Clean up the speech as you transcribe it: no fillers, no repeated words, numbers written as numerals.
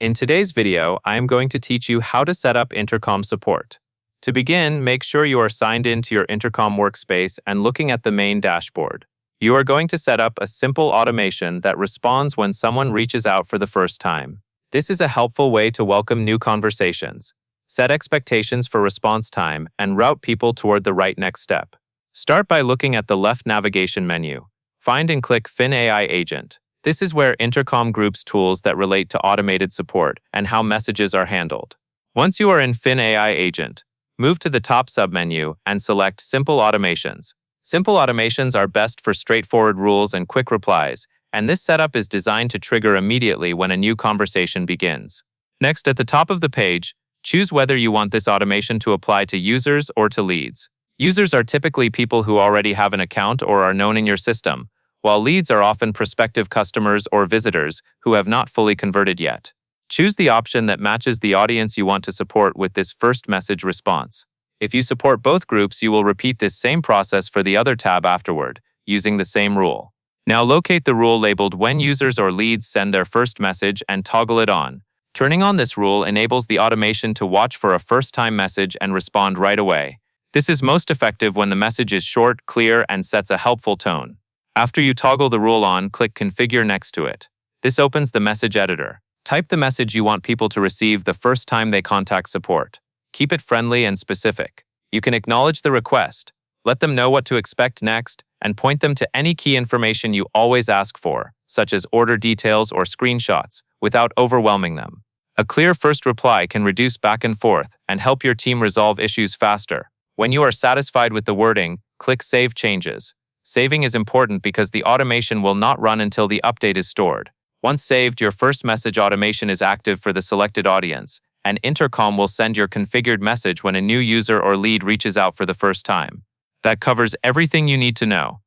In today's video, I am going to teach you how to set up Intercom support. To begin, make sure you are signed in to your Intercom workspace and looking at the main dashboard. You are going to set up a simple automation that responds when someone reaches out for the first time. This is a helpful way to welcome new conversations, set expectations for response time, and route people toward the right next step. Start by looking at the left navigation menu. Find and click FinAI Agent. This is where Intercom groups tools that relate to automated support and how messages are handled. Once you are in FinAI Agent, move to the top submenu and select Simple Automations. Simple automations are best for straightforward rules and quick replies, and this setup is designed to trigger immediately when a new conversation begins. Next, at the top of the page, choose whether you want this automation to apply to users or to leads. Users are typically people who already have an account or are known in your system, while leads are often prospective customers or visitors who have not fully converted yet. Choose the option that matches the audience you want to support with this first message response. If you support both groups, you will repeat this same process for the other tab afterward, using the same rule. Now locate the rule labeled When Users or Leads Send Their First Message and toggle it on. Turning on this rule enables the automation to watch for a first-time message and respond right away. This is most effective when the message is short, clear, and sets a helpful tone. After you toggle the rule on, click Configure next to it. This opens the message editor. Type the message you want people to receive the first time they contact support. Keep it friendly and specific. You can acknowledge the request, let them know what to expect next, and point them to any key information you always ask for, such as order details or screenshots, without overwhelming them. A clear first reply can reduce back and forth and help your team resolve issues faster. When you are satisfied with the wording, click Save Changes. Saving is important because the automation will not run until the update is stored. Once saved, your first message automation is active for the selected audience, and Intercom will send your configured message when a new user or lead reaches out for the first time. That covers everything you need to know.